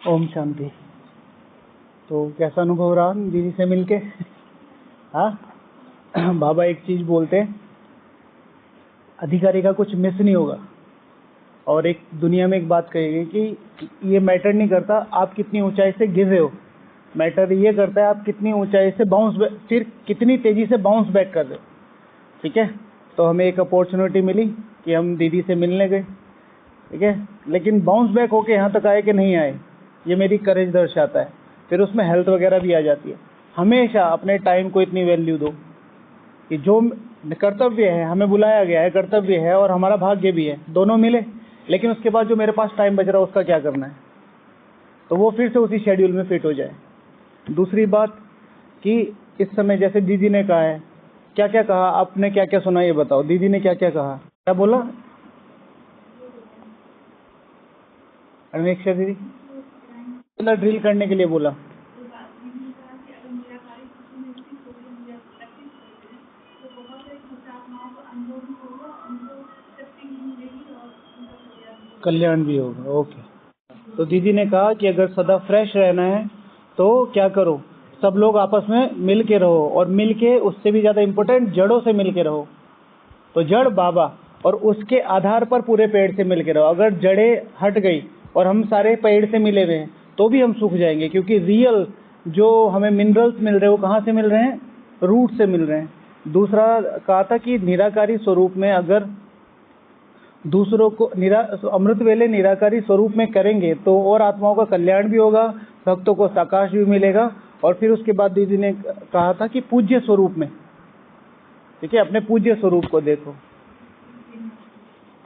ओम शांति। तो कैसा अनुभव रहा दीदी से मिलके? हाँ, बाबा एक चीज बोलते हैं, अधिकारी का कुछ मिस नहीं होगा। और एक दुनिया में एक बात कही गई कि ये मैटर नहीं करता आप कितनी ऊंचाई से गिर रहे हो, मैटर ये करता है आप कितनी ऊंचाई से बाउंस बैक, फिर कितनी तेजी से बाउंस बैक कर रहे हो। ठीक है, तो हमें एक अपॉर्चुनिटी मिली कि हम दीदी से मिलने गए। ठीक है, लेकिन बाउंस बैक होके यहाँ तक आए कि नहीं आए, ये मेरी करेज दर्शाता है। फिर उसमें हेल्थ वगैरह भी आ जाती है। हमेशा अपने टाइम को इतनी वैल्यू दो कि जो कर्तव्य है, हमें बुलाया गया है, कर्तव्य है और हमारा भाग्य भी है, दोनों मिले। लेकिन उसके बाद जो मेरे पास टाइम बच रहा है उसका क्या करना है, तो वो फिर से उसी शेड्यूल में फिट हो जाए। दूसरी बात कि इस समय जैसे दीदी ने कहा है, क्या क्या कहा आपने, क्या क्या सुना ये बताओ। दीदी ने क्या क्या कहा, क्या बोला अनिक्षा दीदी? ड्रिल करने के लिए बोला। कल्याण भी होगा। ओके, तो दीदी ने कहा कि अगर सदा फ्रेश रहना है तो क्या करो, सब लोग आपस में मिल के रहो, और मिल के उससे भी ज़्यादा इम्पोर्टेंट जड़ों से मिल के रहो। तो जड़ बाबा, और उसके आधार पर पूरे पेड़ से मिल के रहो। अगर जड़ें हट गई और हम सारे पेड़ से मिले हुए हैं तो भी हम सूख जाएंगे, क्योंकि रियल जो हमें मिनरल्स मिल रहे हैं वो कहाँ से मिल रहे हैं, रूट से मिल रहे हैं। दूसरा कहा था कि निराकारी स्वरूप में अगर दूसरों को अमृत वेले निराकारी स्वरूप में करेंगे तो और आत्माओं का कल्याण भी होगा, भक्तों को साकाश भी मिलेगा। और फिर उसके बाद दीदी ने कहा था कि पूज्य स्वरूप में, ठीक है, अपने पूज्य स्वरूप को देखो।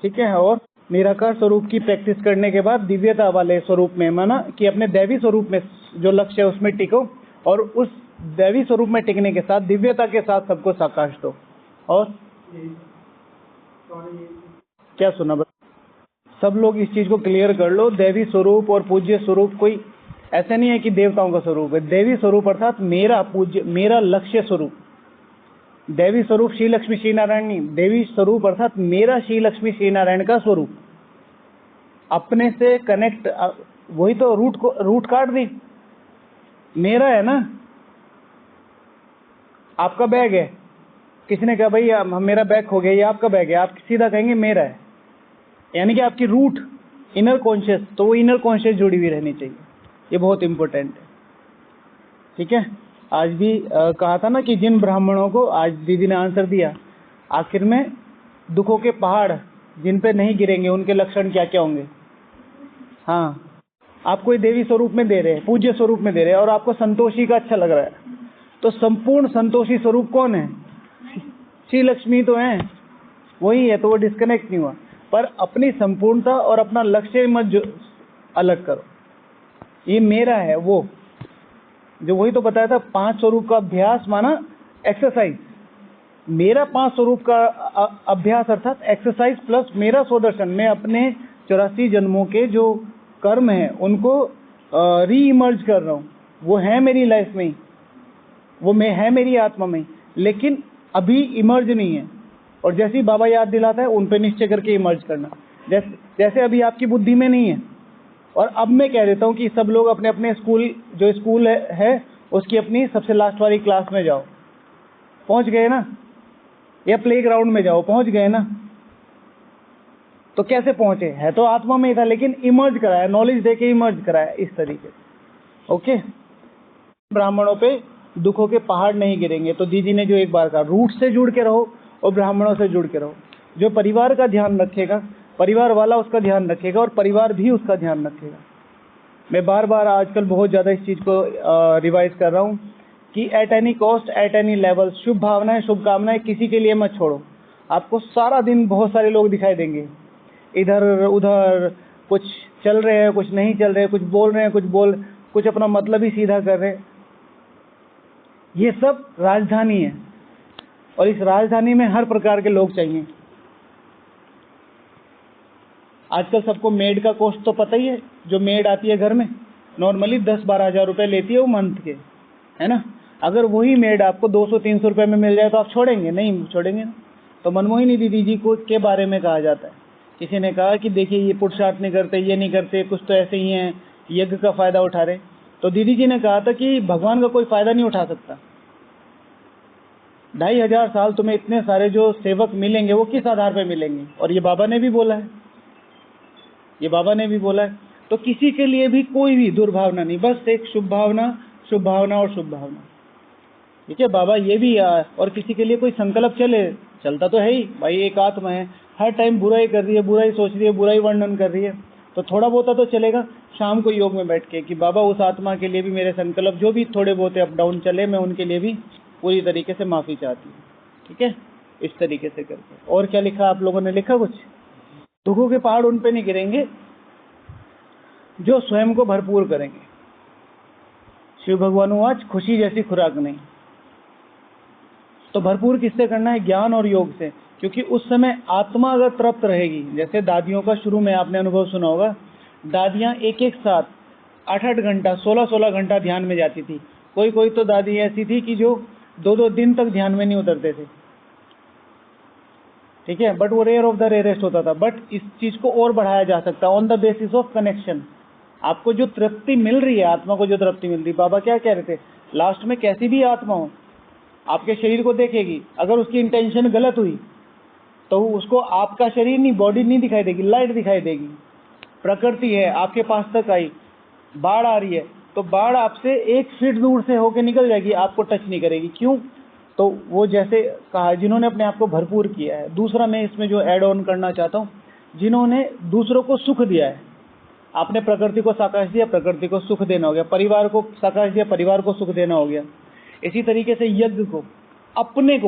ठीक है, और निराकार स्वरूप की प्रैक्टिस करने के बाद दिव्यता वाले स्वरूप में, माना कि अपने दैवी स्वरूप में जो लक्ष्य है उसमें टिको, और उस दैवी स्वरूप में टिकने के साथ दिव्यता के साथ सबको साकाश दो। और क्या सुना, सब लोग इस चीज को क्लियर कर लो। दैवी स्वरूप और पूज्य स्वरूप कोई ऐसा नहीं है कि देवताओं का स्वरूप है। देवी स्वरूप अर्थात मेरा पूज्य, मेरा लक्ष्य स्वरूप। देवी स्वरूप श्री लक्ष्मी श्री नारायण नहीं, देवी स्वरूप अर्थात मेरा श्री लक्ष्मी श्री नारायण का स्वरूप। अपने से कनेक्ट, वही तो रूट काट दी, मेरा है ना। आपका बैग है, किसी ने कहा भाई मेरा बैग हो गया, ये आपका बैग है, आप सीधा कहेंगे मेरा है, यानी कि आपकी रूट इनर कॉन्शियस, तो वो इनर कॉन्शियस जुड़ी हुई रहनी चाहिए। ये बहुत इंपॉर्टेंट है। ठीक है, आज भी कहा था ना कि जिन ब्राह्मणों को, आज दीदी ने आंसर दिया आखिर में, दुखों के पहाड़ जिन पे नहीं गिरेंगे उनके लक्षण क्या क्या होंगे। हाँ, आपको ये देवी स्वरूप में दे रहे हैं, पूज्य स्वरूप में दे रहे हैं, और आपको संतोषी का अच्छा लग रहा है, तो संपूर्ण संतोषी स्वरूप कौन है? श्री लक्ष्मी तो है, वही है, तो वो डिस्कनेक्ट नहीं हुआ। पर अपनी संपूर्णता और अपना लक्ष्य मत अलग करो। ये मेरा है, वो जो वही तो बताया था, 5 स्वरूप का अभ्यास माना एक्सरसाइज। मेरा 5 स्वरूप का अभ्यास अर्थात एक्सरसाइज प्लस मेरा स्वदर्शन। मैं अपने 84 जन्मों के जो कर्म हैं उनको री इमर्ज कर रहा हूँ। वो है मेरी लाइफ में ही, वो मैं है मेरी आत्मा में, लेकिन अभी इमर्ज नहीं है। और जैसे ही बाबा याद दिलाता है उन पे निश्चय करके इमर्ज करना। जैसे अभी आपकी बुद्धि में नहीं है, और अब मैं कह देता हूँ कि सब लोग अपने अपने स्कूल, जो स्कूल है उसकी अपनी सबसे लास्ट वाली क्लास में जाओ। पहुंच गए ना, या प्लेग्राउंड में जाओ, पहुंच गए ना। तो कैसे पहुंचे, है तो आत्मा में ही था, लेकिन इमर्ज कराया, नॉलेज देके इमर्ज कराया, इस तरीके से। ओके, ब्राह्मणों पे दुखों के पहाड़ नहीं गिरेंगे। तो दीदी ने जो एक बार कहा, रूट से जुड़ के रहो और ब्राह्मणों से जुड़ के रहो। जो परिवार का ध्यान रखेगा, परिवार वाला उसका ध्यान रखेगा, और परिवार भी उसका ध्यान रखेगा। मैं बार बार आजकल बहुत ज़्यादा इस चीज़ को रिवाइज कर रहा हूँ कि at any cost, at any level, शुभ भावनाएं, शुभकामनाएं किसी के लिए मत छोड़ो। आपको सारा दिन बहुत सारे लोग दिखाई देंगे, इधर उधर कुछ चल रहे हैं, कुछ नहीं चल रहे, कुछ बोल रहे हैं, कुछ अपना मतलब ही सीधा कर रहे हैं। ये सब राजधानी है, और इस राजधानी में हर प्रकार के लोग चाहिए। आजकल सबको मेड का कॉस्ट तो पता ही है। जो मेड आती है घर में, नॉर्मली 10-12 हज़ार रुपये लेती है वो मंथ के, है ना। अगर वही मेड आपको 200-300 रुपये में मिल जाए तो आप छोड़ेंगे? नहीं छोड़ेंगे ना। तो मनमोहिनी दीदी जी को के बारे में कहा जाता है, किसी ने कहा कि देखिए ये पुरुषार्थ नहीं करते, ये नहीं करते, कुछ तो ऐसे ही हैं, यज्ञ का फायदा उठा रहे। तो दीदी जी ने कहा था कि भगवान का कोई फायदा नहीं उठा सकता। 2500 साल तुम्हें इतने सारे जो सेवक मिलेंगे वो किस आधार पे मिलेंगे? और ये बाबा ने भी बोला है, ये बाबा ने भी बोला है। तो किसी के लिए भी कोई भी दुर्भावना नहीं, बस एक शुभ भावना, शुभ भावना और शुभ भावना। ठीक है, बाबा ये भी और किसी के लिए कोई संकल्प चलता तो है ही भाई, एक आत्मा है, हर टाइम बुराई कर रही है, बुराई सोच रही है, बुराई वर्णन कर रही है, तो थोड़ा बहुत तो चलेगा। शाम को योग में बैठ के कि बाबा उस आत्मा के लिए भी मेरे संकल्प जो भी थोड़े बहुत अप डाउन चले, मैं उनके लिए भी पूरी तरीके से माफी चाहती हूँ। ठीक है, इस तरीके से करके। और क्या लिखा आप लोगों ने? लिखा कुछ? दुखों के पहाड़ उन पे नहीं गिरेंगे जो स्वयं को भरपूर करेंगे। शिव भगवान आज खुशी जैसी खुराक नहीं। तो भरपूर किससे करना है? ज्ञान और योग से। क्योंकि उस समय आत्मा अगर तृप्त रहेगी, जैसे दादियों का शुरू में आपने अनुभव सुना होगा, दादियां एक एक साथ 8-8 घंटा, 16-16 घंटा ध्यान में जाती थी। कोई तो दादी ऐसी थी कि जो 2-2 दिन तक ध्यान में नहीं उतरते थे। ठीक है, बट वो रेयर ऑफ द रेयरेस्ट होता था। बट इस चीज को और बढ़ाया जा सकता है on the basis of connection. आपको जो तृप्ति मिल रही है, आत्मा को जो तृप्ति मिल रही है, बाबा क्या कह रहे थे लास्ट में, कैसी भी आत्मा हो आपके शरीर को देखेगी, अगर उसकी इंटेंशन गलत हुई तो उसको आपका शरीर नहीं, बॉडी नहीं दिखाई देगी, लाइट दिखाई देगी। प्रकृति है आपके पास तक आई, बाढ़ आ रही है तो बाढ़ आपसे 1 फीट दूर से होके निकल जाएगी, आपको टच नहीं करेगी। क्यों? तो वो जैसे कहा, जिन्होंने अपने आप को भरपूर किया है। दूसरा मैं इसमें जो ऐड ऑन करना चाहता हूँ, जिन्होंने दूसरों को सुख दिया है। आपने प्रकृति को साकाश दिया, प्रकृति को सुख देना हो गया। परिवार को साकाश दिया, परिवार को सुख देना हो गया। इसी तरीके से यज्ञ को, अपने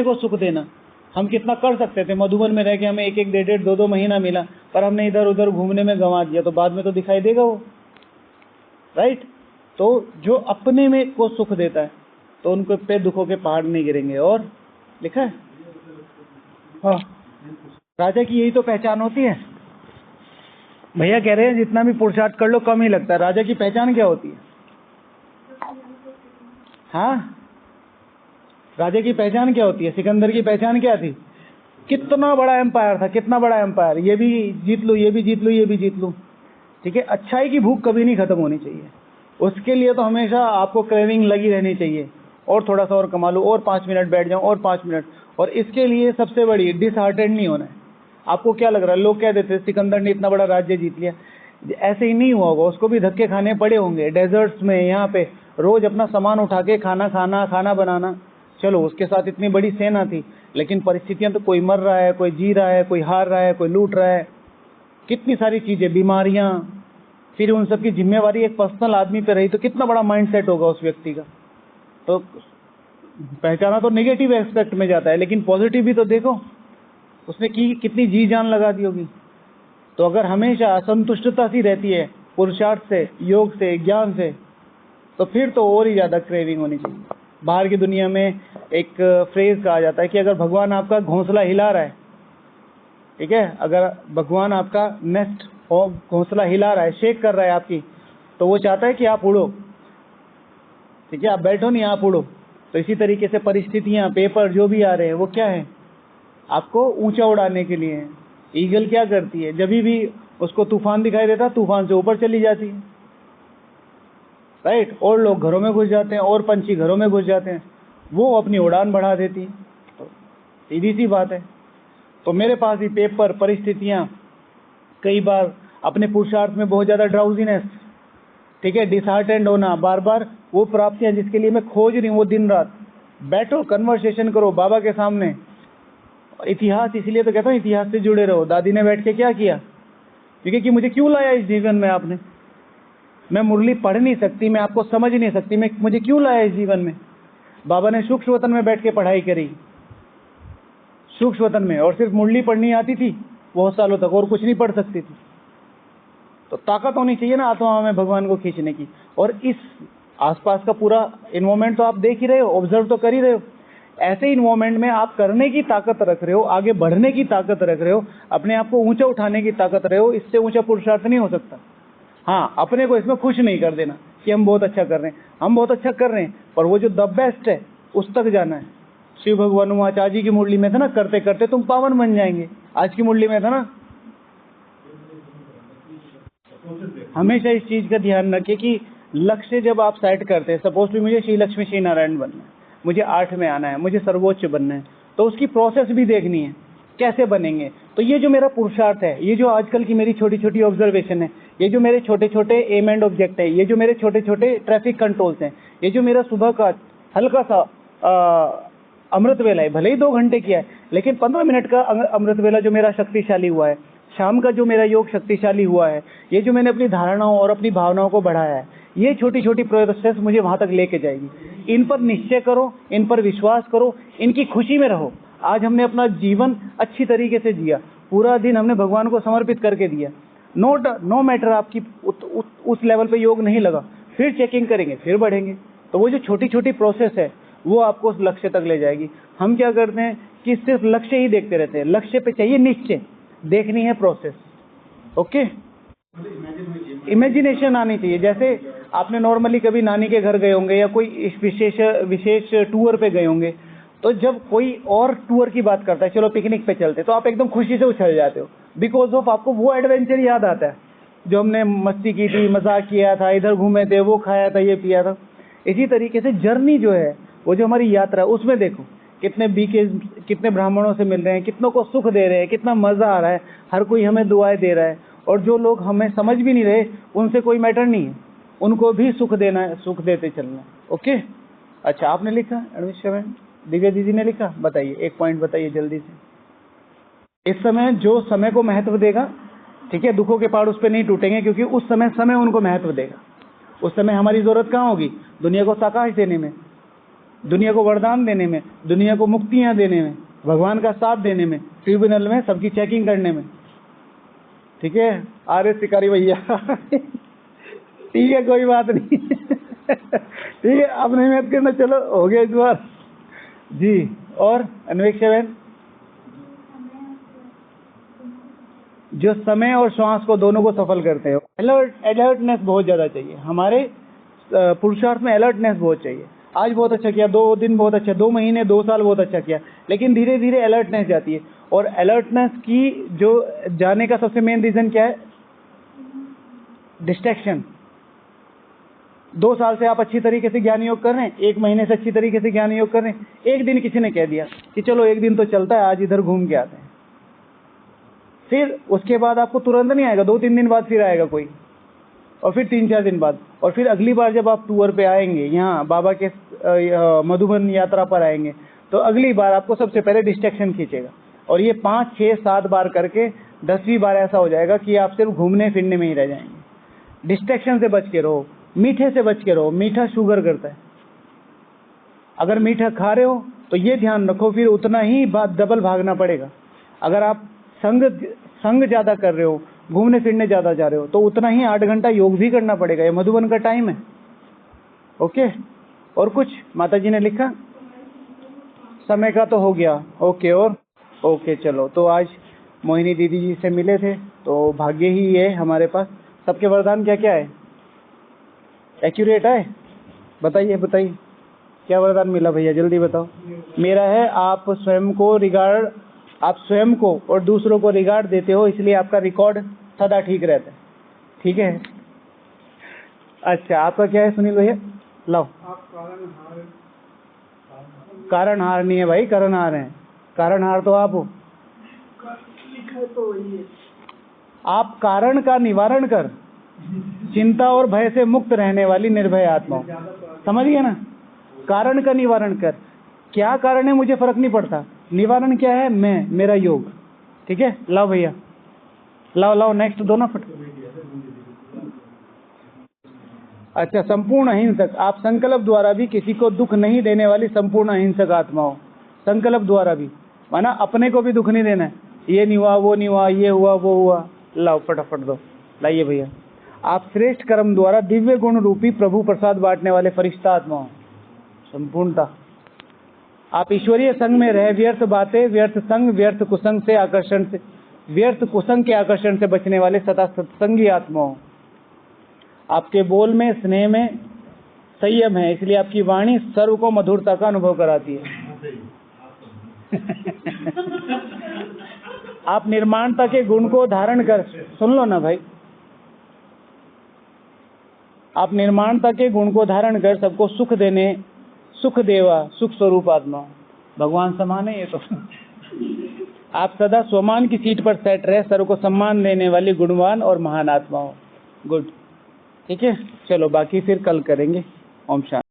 को सुख देना। हम कितना कर सकते थे, मधुबन में रह के हमें 1-1, 1.5, 2-2 महीना मिला, पर हमने इधर उधर घूमने में गंवा दिया, तो बाद में तो दिखाई देगा वो, राइट। तो जो अपने में को सुख देता है तो उनको पे दुखों के पहाड़ नहीं गिरेंगे। और लिखा है, हाँ, राजा की यही तो पहचान होती है। भैया कह रहे हैं जितना भी पुरुषार्थ कर लो कम ही लगता है। राजा की पहचान क्या होती है? हाँ, राजा की पहचान क्या होती है? सिकंदर की पहचान क्या थी? कितना बड़ा एम्पायर था, कितना बड़ा एम्पायर, ये भी जीत लूं, ये भी जीत लूं, ये भी जीत लूं। ठीक है, अच्छाई की भूख कभी नहीं खत्म होनी चाहिए। उसके लिए तो हमेशा आपको क्रेविंग लगी रहनी चाहिए, और थोड़ा सा और कमा लूं, और 5 मिनट बैठ जाऊं, और 5 मिनट। और इसके लिए सबसे बड़ी डिसहार्टेंड नहीं होना है। आपको क्या लग रहा है, लोग कह देते सिकंदर ने इतना बड़ा राज्य जीत लिया, ऐसे ही नहीं हुआ होगा। उसको भी धक्के खाने पड़े होंगे, डेजर्ट्स में, यहाँ पे रोज अपना सामान उठा के खाना बनाना। चलो, उसके साथ इतनी बड़ी सेना थी, लेकिन परिस्थितियां तो, कोई मर रहा है, कोई जी रहा है, कोई हार रहा है, कोई लूट रहा है, कितनी सारी चीजें, बीमारियां, फिर उन सब की जिम्मेवारी एक पर्सनल आदमी पे रही, तो कितना बड़ा माइंडसेट होगा उस व्यक्ति का। तो पहचाना तो नेगेटिव एस्पेक्ट में जाता है, लेकिन पॉजिटिव भी तो देखो, उसने कितनी जी जान लगा दी होगी। तो अगर हमेशा असंतुष्टता सी रहती है पुरुषार्थ से, योग से, ज्ञान से, तो फिर तो और ही ज्यादा क्रेविंग होनी चाहिए। बाहर की दुनिया में एक फ्रेज कहा जाता है कि अगर भगवान आपका घोंसला हिला रहा है, ठीक है, अगर भगवान आपका नेस्ट घोंसला हिला रहा है, शेक कर रहा है आपकी, तो वो चाहता है कि आप उड़ो। ठीक है, आप बैठो नहीं, आप उड़ो। तो इसी तरीके से परिस्थितियां, पेपर जो भी आ रहे हैं, वो क्या है, आपको ऊंचा उड़ाने के लिए है। ईगल क्या करती है, जब भी उसको तूफान दिखाई देता, तूफान से ऊपर चली जाती है, राइट। और लोग घरों में घुस जाते हैं, और पंछी घरों में घुस जाते हैं, वो अपनी उड़ान बढ़ा देती है। तो सीधी सी बात है। तो मेरे पास भी पेपर, परिस्थितियां, कई बार अपने पुरुषार्थ में बहुत ज्यादा ड्राउजीनेस, ठीक है, डिसहार्टेंड होना, बार बार वो प्राप्तियां जिसके लिए मैं खोज रही हूँ, वो दिन रात बैठो, कन्वर्सेशन करो बाबा के सामने। इतिहास, इसलिए तो कहता हूँ इतिहास से जुड़े रहो। दादी ने बैठ के क्या किया, क्योंकि मुझे क्यों लाया इस जीवन में आपने, मैं मुरली पढ़ नहीं सकती, मैं आपको समझ नहीं सकती, मैं मुझे क्यों लाया इस जीवन में। बाबा ने सूक्ष्म वतन में बैठ के पढ़ाई करी, सूक्ष्म वतन में, और सिर्फ मुरली पढ़नी आती थी बहुत सालों तक, और कुछ नहीं पढ़ सकती थी। तो ताकत होनी चाहिए ना आत्मा में भगवान को खींचने की। और इस आसपास का पूरा इन्वायरमेंट तो आप देख ही रहे हो, ऑब्जर्व तो कर ही रहे हो। ऐसे इन्वायरमेंट में आप करने की ताकत रख रहे हो, आगे बढ़ने की ताकत रख रहे हो, अपने आप को ऊंचा उठाने की ताकत रहे हो। इससे ऊंचा पुरुषार्थ नहीं हो सकता। हाँ, अपने को इसमें खुश नहीं कर देना कि हम बहुत अच्छा कर रहे हैं, हम बहुत अच्छा कर रहे हैं, पर वो जो द बेस्ट है उस तक जाना है। शिव भगवान आज जी की मुरली में था ना, करते करते तुम पावन बन जाएंगे। आज की मुरली में था ना, हमेशा इस चीज का ध्यान रखें कि लक्ष्य जब आप सेट करते हैं, सपोज भी मुझे श्री लक्ष्मी श्री नारायण बनना है, मुझे 8 में आना है, मुझे सर्वोच्च बनना है, तो उसकी प्रोसेस भी देखनी है कैसे बनेंगे। तो ये जो मेरा पुरुषार्थ है, ये जो आजकल की मेरी छोटी छोटी ऑब्जर्वेशन है, ये जो मेरे छोटे छोटे एम एंड ऑब्जेक्ट है, ये जो मेरे छोटे छोटे ट्रैफिक कंट्रोल्स हैं, ये जो मेरा सुबह का हल्का सा अमृत वेला है, भले ही 2 घंटे किया है, लेकिन 15 मिनट का अमृत वेला जो मेरा शक्तिशाली हुआ है, शाम का जो मेरा योग शक्तिशाली हुआ है, ये जो मैंने अपनी धारणाओं और अपनी भावनाओं को बढ़ाया है, ये छोटी छोटी प्रोसेस मुझे वहां तक लेके जाएगी। इन पर निश्चय करो, इन पर विश्वास करो, इनकी खुशी में रहो। आज हमने अपना जीवन अच्छी तरीके से जिया, पूरा दिन हमने भगवान को समर्पित करके दिया। नो मैटर आपकी उस लेवल पे योग नहीं लगा, फिर चेकिंग करेंगे, फिर बढ़ेंगे। तो वो जो छोटी छोटी प्रोसेस है वो आपको उस लक्ष्य तक ले जाएगी। हम क्या करते हैं कि सिर्फ लक्ष्य ही देखते रहते हैं, लक्ष्य पे चाहिए निश्चय, देखनी है प्रोसेस। ओके, इमेजिनेशन आनी चाहिए। जैसे आपने नॉर्मली कभी नानी के घर गए होंगे या कोई विशेष टूर पे गए होंगे, तो जब कोई और टूर की बात करता है, चलो पिकनिक पे चलते, तो आप एकदम खुशी से उछल जाते हो, बिकॉज ऑफ आपको वो एडवेंचर याद आता है जो हमने मस्ती की थी, मजाक किया था, इधर घूमे थे, वो खाया था, ये पिया था। इसी तरीके से जर्नी जो है, वो जो हमारी यात्रा है, उसमें देखो कितने बीके, कितने ब्राह्मणों से मिल रहे हैं, कितनों को सुख दे रहे हैं, कितना मजा आ रहा है, हर कोई हमें दुआएं दे रहा है, और जो लोग हमें समझ भी नहीं रहे उनसे कोई मैटर नहीं है, उनको भी सुख देना है, सुख देते चलना। ओके, अच्छा आपने लिखा, दिव्या दीदी ने लिखा, बताइए एक पॉइंट बताइए जल्दी से। इस समय जो समय को महत्व देगा, ठीक है, दुखों के पहाड़ उस पर नहीं टूटेंगे, क्योंकि उस समय उनको महत्व देगा। उस समय हमारी जरूरत कहाँ होगी? दुनिया को साकाश देने में, दुनिया को वरदान देने में, दुनिया को मुक्तियां देने में, भगवान का साथ देने में, ट्रिब्यूनल में सबकी चेकिंग करने में। ठीक है, आर्य शिकारी भैया ठीक है, कोई बात नहीं ठीक है, अब नहीं मेहनत करना, चलो हो गया इस बार जी। और अन्वेक्षा बहन, जो समय और श्वास को दोनों को सफल करते हो, अलर्टनेस बहुत ज्यादा चाहिए हमारे पुरुषार्थ में, अलर्टनेस बहुत चाहिए। आज बहुत अच्छा किया, 2 दिन बहुत अच्छा, 2 महीने 2 साल बहुत अच्छा किया, लेकिन धीरे धीरे अलर्टनेस जाती है। और अलर्टनेस की जो जाने का सबसे मेन रीजन क्या है? डिस्ट्रैक्शन। 2 साल से आप अच्छी तरीके से ज्ञान योग कर रहे हैं, 1 महीने से अच्छी तरीके से ज्ञान योग कर रहे हैं, एक दिन किसी ने कह दिया कि चलो एक दिन तो चलता है, आज इधर घूम के आते हैं, फिर उसके बाद आपको तुरंत नहीं आएगा, 2-3 दिन बाद फिर आएगा कोई, और फिर 3-4 दिन बाद, और फिर अगली बार जब आप टूर पे आएंगे, यहाँ बाबा के मधुबन यात्रा पर आएंगे, तो अगली बार आपको सबसे पहले डिस्ट्रैक्शन खींचेगा, और ये 5, 6, 7 बार करके 10वीं बार ऐसा हो जाएगा कि आप सिर्फ घूमने फिरने में ही रह जाएंगे। डिस्ट्रैक्शन से बच के रहो, मीठे से बच के रहो, मीठा शुगर करता है। अगर मीठा खा रहे हो तो ये ध्यान रखो, फिर उतना ही डबल भागना पड़ेगा। अगर आप संग ज्यादा कर रहे हो, घूमने फिरने ज्यादा जा रहे हो, तो उतना ही 8 घंटा योग भी करना पड़ेगा। ये मधुबन का टाइम है। ओके, और कुछ माता जी ने लिखा? समय का तो हो गया। ओके, और ओके, चलो, तो आज मोहिनी दीदी जी से मिले थे, तो भाग्य ही है हमारे पास। सबके वरदान क्या क्या है? एक्यूरेट है? बताइए बताइए, क्या वरदान मिला भैया, जल्दी बताओ। मेरा है, आप स्वयं को और दूसरों को रिगार्ड देते हो, इसलिए आपका रिकॉर्ड सदा ठीक रहता है। ठीक है, अच्छा आपका क्या है सुनील भैया? लाओ। कारणहार नहीं है भाई, कारणहार है। कारणहार तो आप हो। आप कारण का निवारण कर, चिंता और भय से मुक्त रहने वाली निर्भय आत्मा। समझ गए ना? कारण का निवारण कर, क्या कारण है मुझे फर्क नहीं पड़ता, निवारण क्या है? मैं, मेरा योग। ठीक है, लाओ भैया, लाओ नेक्स्ट दो ना फट। अच्छा, संपूर्ण अहिंसक, आप संकल्प द्वारा भी किसी को दुख नहीं देने वाली संपूर्ण अहिंसक आत्मा हो। संकल्प द्वारा भी माना अपने को भी दुख नहीं देना है, ये नहीं हुआ, वो नहीं हुआ, ये हुआ, वो हुआ। लाओ फटाफट दो, लाइए भैया। आप श्रेष्ठ कर्म द्वारा दिव्य गुण रूपी प्रभु प्रसाद बांटने वाले फरिश्ता आत्मा हो। संपूर्णता, आप ईश्वरीय संग में रह व्यर्थ बातें, व्यर्थ संग, व्यर्थ कुसंग से आकर्षण से, व्यर्थ कुसंग के आकर्षण से बचने वाले सदा सत्संगी आत्मा हो। आपके बोल में, स्नेह में संयम है, इसलिए आपकी वाणी सर्व को मधुरता का अनुभव कराती है। आप निर्माणता के गुण को धारण कर, सुन लो ना भाई, आप निर्माणता के गुण को धारण कर सबको सुख देने, सुख देवा, सुख स्वरूप आत्मा, भगवान समान है ये तो। आप सदा स्वमान की सीट पर सेट रहे, सर्व को सम्मान देने वाली गुणवान और महान आत्मा हो। गुड, ठीक है, चलो बाकी फिर कल करेंगे। ओम शांति।